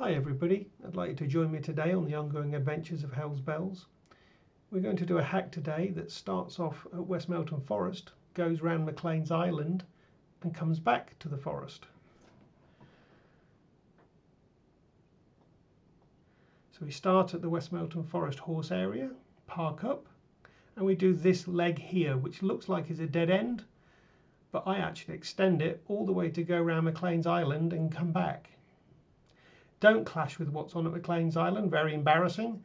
Hi everybody, I'd like you to join me today on the ongoing adventures of Hell's Bells. We're going to do a hack today that starts off at West Melton Forest, goes round McCleans Island and comes back to the forest. So we start at the West Melton Forest horse area, park up, and we do this leg here which looks like it's a dead end, but I actually extend it all the way to go round McCleans Island and come back. Don't clash with what's on at McCleans Island, very embarrassing,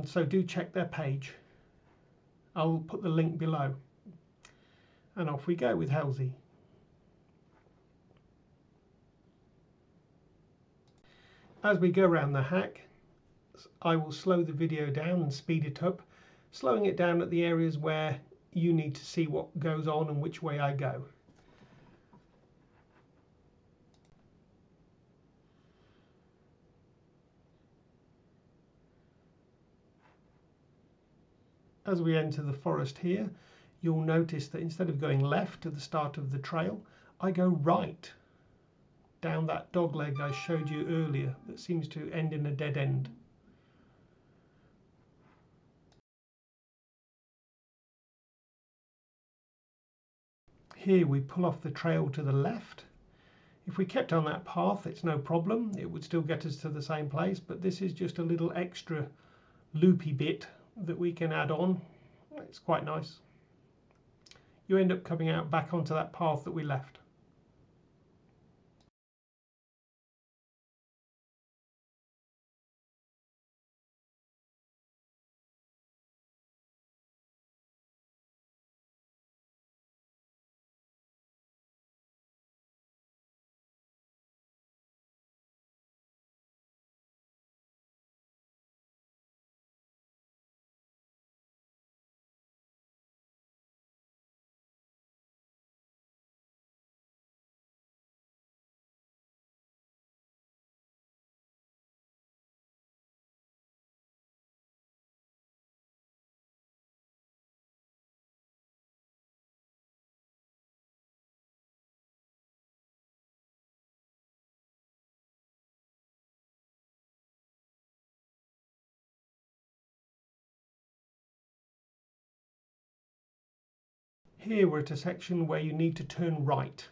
so do check their page. I'll put the link below. And off we go with Hellsy. As we go around the hack, I will slow the video down and speed it up, slowing it down at the areas where you need to see what goes on and which way I go. As we enter the forest here, you'll notice that instead of going left to the start of the trail, I go right down that dogleg I showed you earlier that seems to end in a dead end. Here we pull off the trail to the left. If we kept on that path, it's no problem, it would still get us to the same place, but this is just a little extra loopy bit that we can add on. It's quite nice. You end up coming out back onto that path that we left. Here we're at a section where you need to turn right.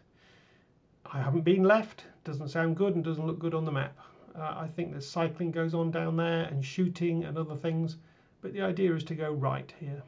I haven't been left, doesn't sound good and doesn't look good on the map. I think there's cycling goes on down there and shooting and other things, but the idea is to go right here.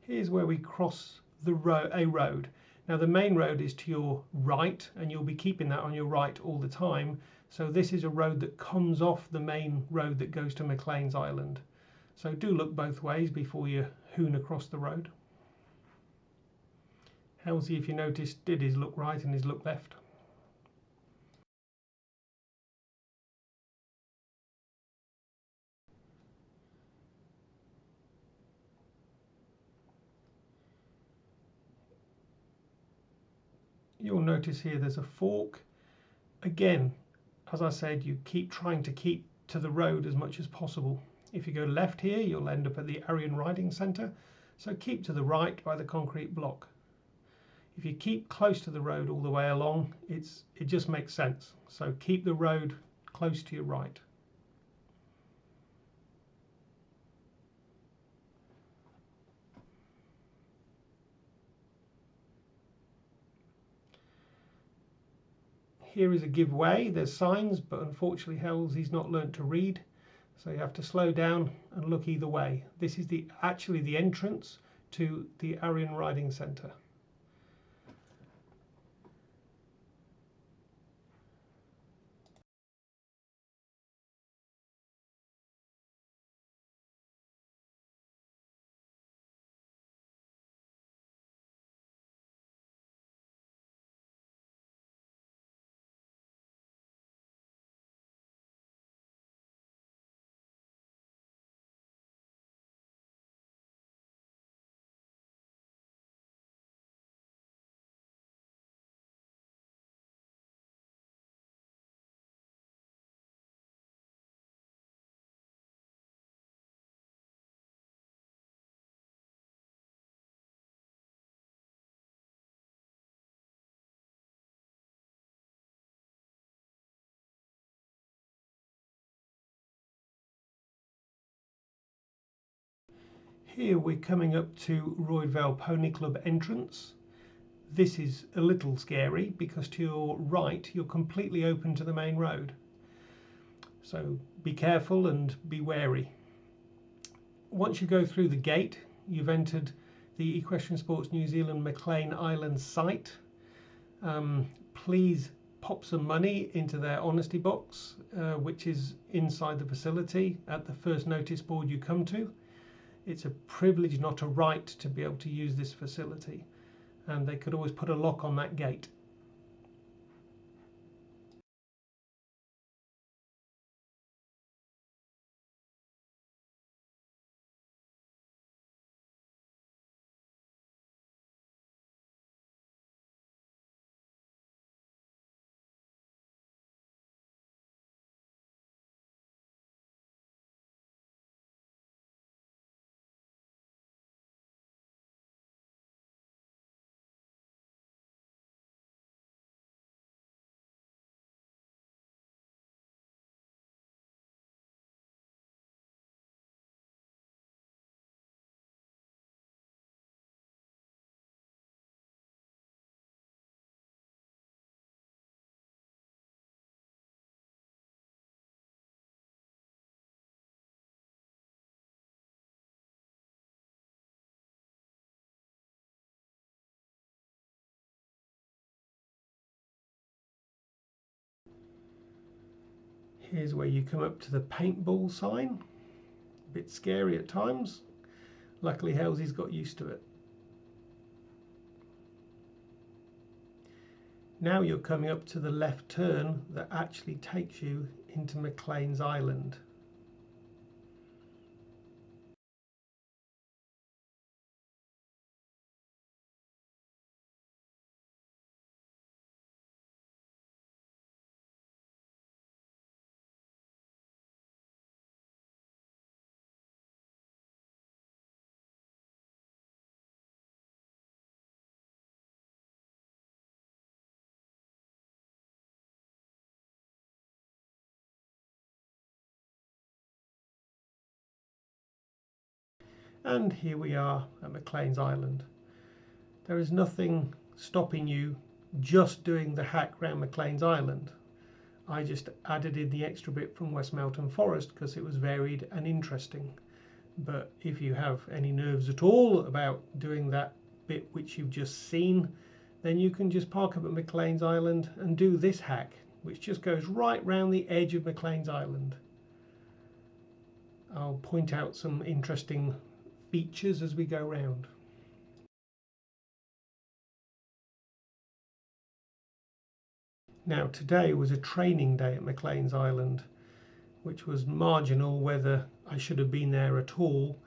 Here's where we cross a road. Now the main road is to your right and you'll be keeping that on your right all the time. So this is a road that comes off the main road that goes to McCleans Island. So do look both ways before you hoon across the road. Hellsy, if you noticed, did his look right and his look left. you'll notice here there's a fork. Again, as I said, you keep trying to keep to the road as much as possible. If you go left here, you'll end up at the Aryan Riding Centre, so keep to the right by the concrete block. If you keep close to the road all the way along, it just makes sense. So keep the road close to your right. Here is a give way. There's signs, but unfortunately Hellsy's not learnt to read, so you have to slow down and look either way. This is actually the entrance to the Aryan Riding Centre. Here we're coming up to Royd Vale Pony Club entrance. This is a little scary because to your right you're completely open to the main road. So be careful and be wary. Once you go through the gate, you've entered the Equestrian Sports New Zealand McLean Island site. Please pop some money into their honesty box, which is inside the facility at the first notice board you come to. It's a privilege, not a right, to be able to use this facility, and they could always put a lock on that gate. Here's where you come up to the paintball sign. A bit scary at times. Luckily Hellsy's got used to it. Now you're coming up to the left turn that actually takes you into McCleans Island. And here we are at McCleans Island. There is nothing stopping you just doing the hack round McCleans Island. I just added in the extra bit from West Melton Forest because it was varied and interesting. But if you have any nerves at all about doing that bit which you've just seen, then you can just park up at McCleans Island and do this hack, which just goes right round the edge of McCleans Island. I'll point out some interesting features as we go round. Now today was a training day at McCleans Island, which was marginal whether I should have been there at all,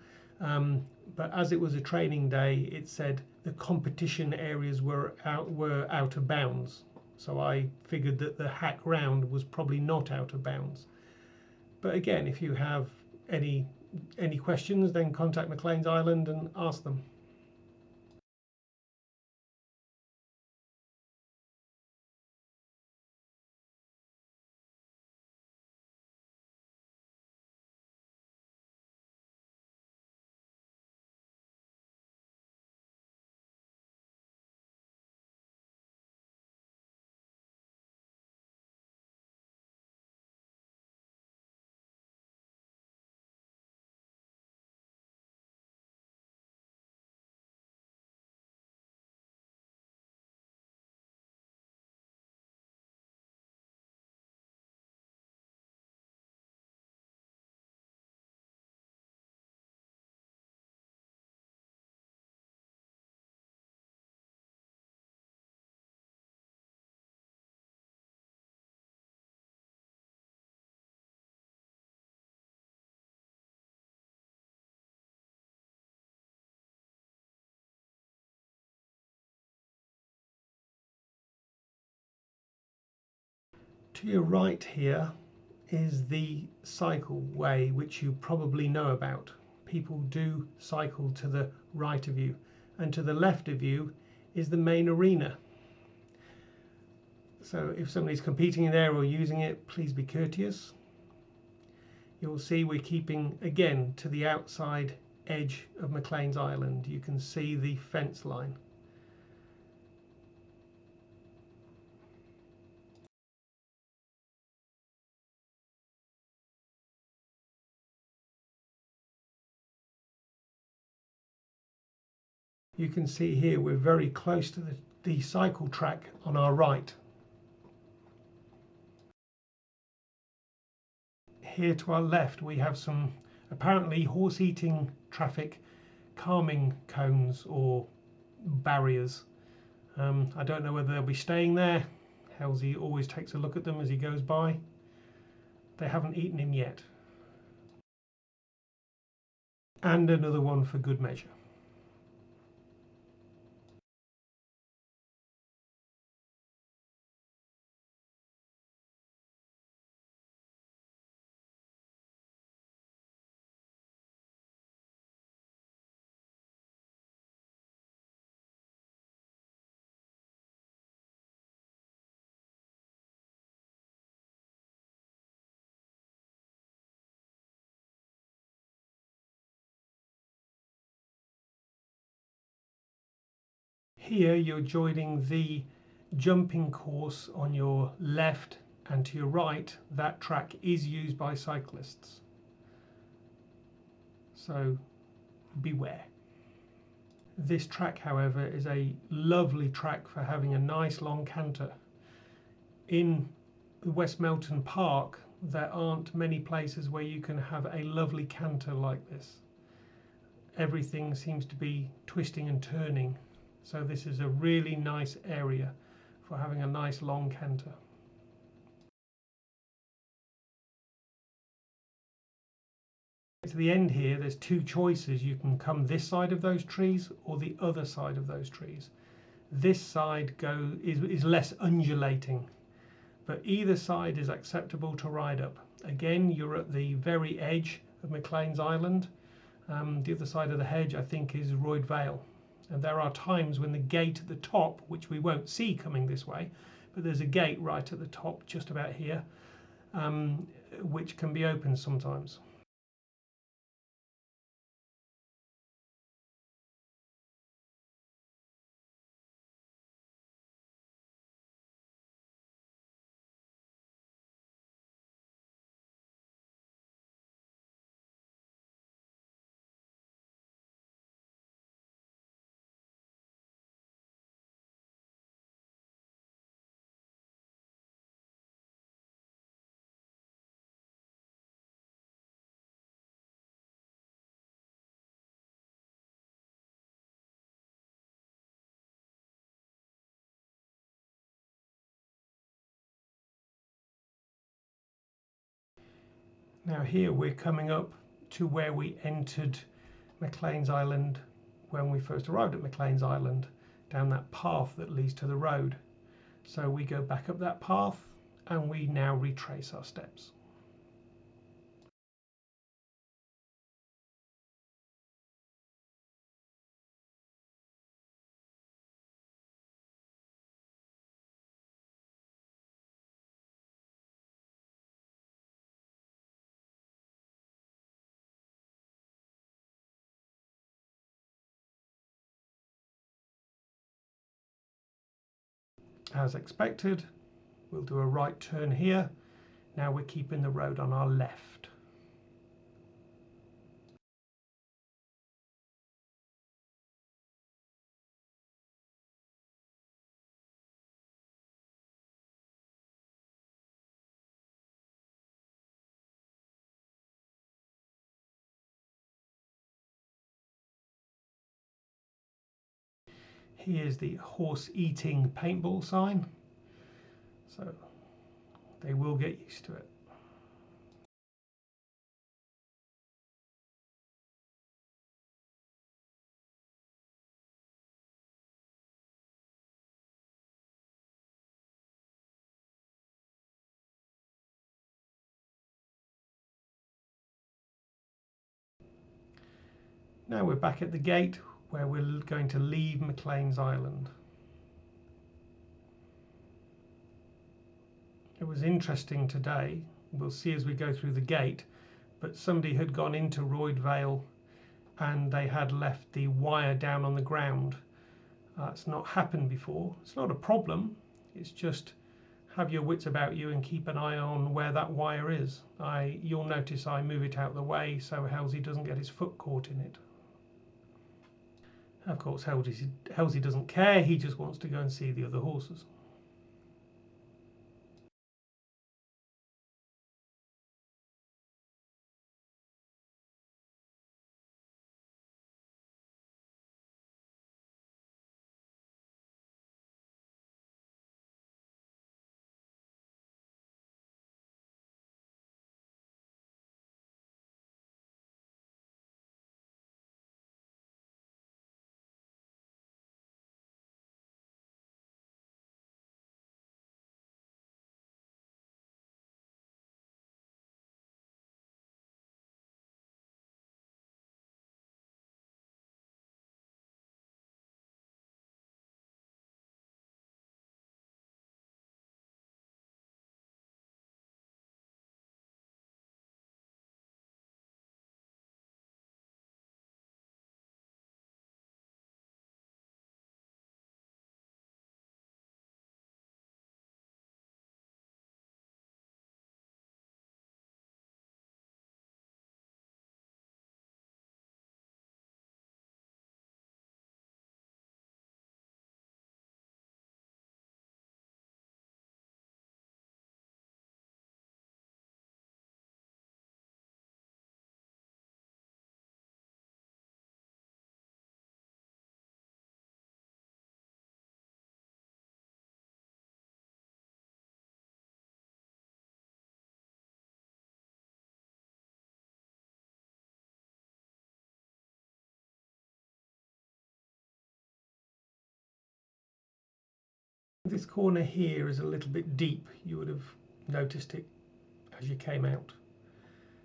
but as it was a training day, it said the competition areas were out of bounds. So I figured that the hack round was probably not out of bounds. But again, if you have any questions, then contact McCleans Island and ask them. To your right here is the cycleway, which you probably know about. People do cycle to the right of you, and to the left of you is the main arena. So if somebody's competing there or using it, please be courteous. You'll see we're keeping again to the outside edge of McCleans Island. You can see the fence line. You can see here we're very close to the cycle track on our right. Here to our left we have some apparently horse-eating traffic calming cones or barriers. I don't know whether they'll be staying there. Hellsy always takes a look at them as he goes by. They haven't eaten him yet. And another one for good measure. Here you're joining the jumping course on your left, and to your right that track is used by cyclists. So beware. This track, however, is a lovely track for having a nice long canter. In the West Melton Park there aren't many places where you can have a lovely canter like this. Everything seems to be twisting and turning. So this is a really nice area for having a nice long canter. To the end here, there's two choices. You can come this side of those trees or the other side of those trees. This side is less undulating, but either side is acceptable to ride up. Again, you're at the very edge of McCleans Island. The other side of the hedge, I think, is Royd Vale. And there are times when the gate at the top, which we won't see coming this way, but there's a gate right at the top, just about here, which can be opened sometimes. Now here we're coming up to where we entered McCleans Island when we first arrived at McCleans Island, down that path that leads to the road. So we go back up that path and we now retrace our steps. As expected, we'll do a right turn here. Now we're keeping the road on our left. Here's the horse eating paintball sign, so they will get used to it. Now we're back at the gate where we're going to leave McCleans Island. It was interesting today, we'll see as we go through the gate, but somebody had gone into Royd Vale and they had left the wire down on the ground. It's not happened before. It's not a problem, it's just have your wits about you and keep an eye on where that wire is. You'll notice I move it out of the way so Hellsy doesn't get his foot caught in it. Of course, Hellsy doesn't care, he just wants to go and see the other horses. This corner here is a little bit deep, you would have noticed it as you came out.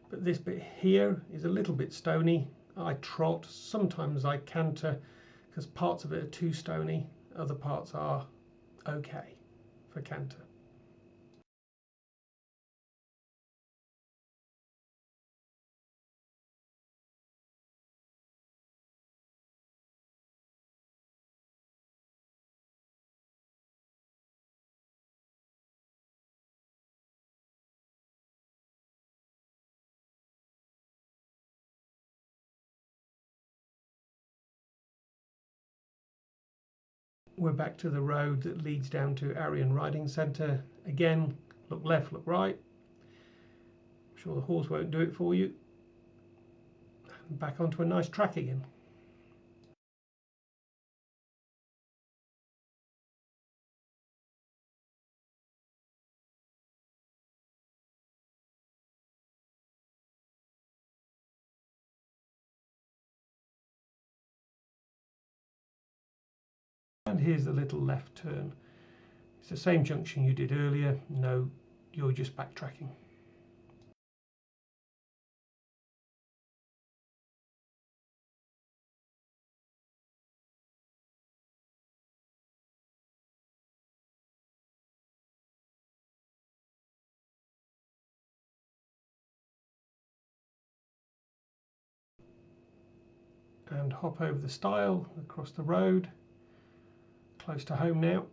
But this bit here is a little bit stony. I trot, sometimes I canter because parts of it are too stony, other parts are okay for canter. We're back to the road that leads down to Arion Riding Centre. Again, look left, look right. I'm sure the horse won't do it for you. And back onto a nice track again. And here's the little left turn. It's the same junction you did earlier. No, you're just backtracking. And hop over the stile across the road, close to home now.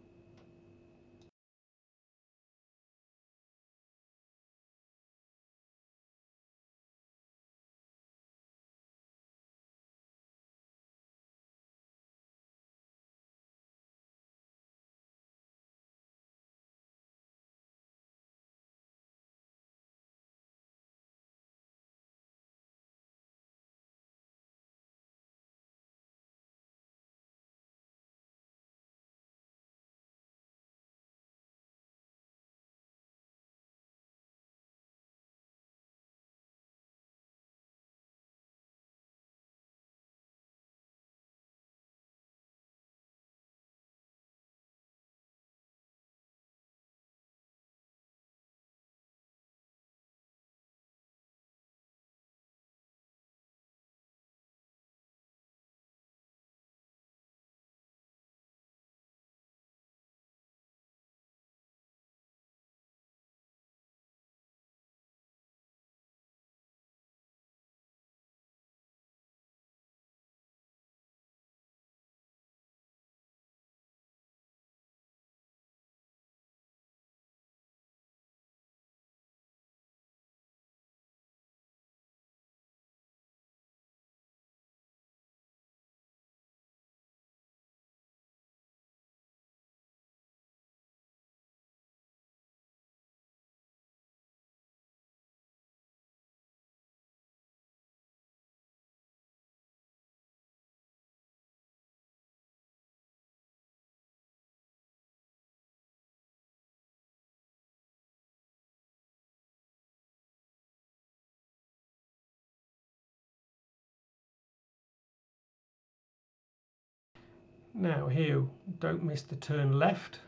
Now here, don't miss the turn left,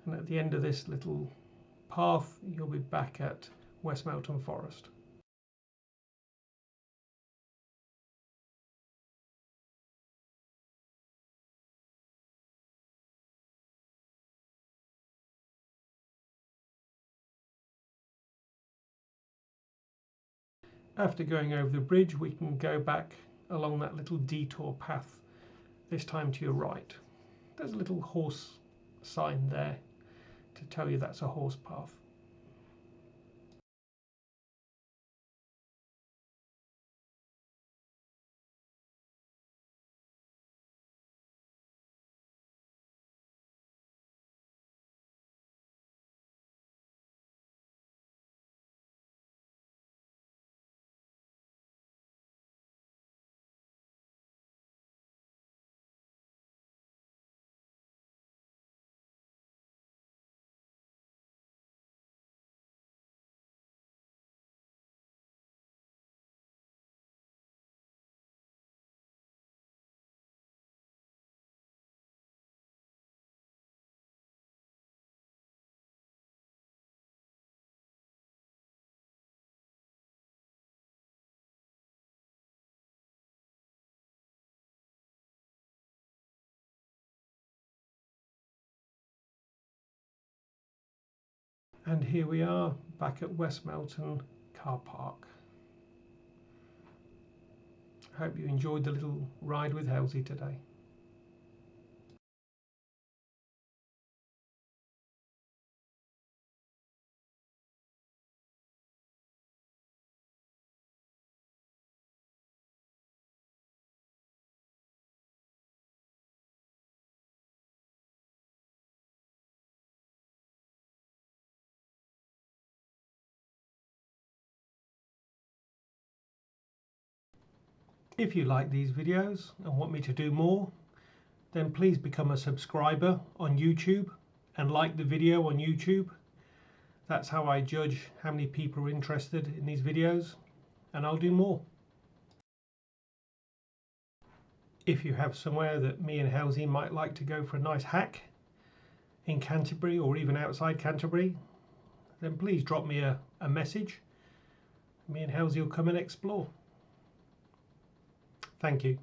and at the end of this little path you'll be back at West Melton Forest. After going over the bridge we can go back along that little detour path, this time to your right. There's a little horse sign there to tell you that's a horse path. And here we are back at West Melton car park. I hope you enjoyed the little ride with Hellsy today. If you like these videos and want me to do more, then please become a subscriber on YouTube and like the video on YouTube. That's how I judge how many people are interested in these videos, and I'll do more. if you have somewhere that me and Hellsy might like to go for a nice hack in Canterbury or even outside Canterbury, then please drop me a message. Me and Hellsy will come and explore. Thank you.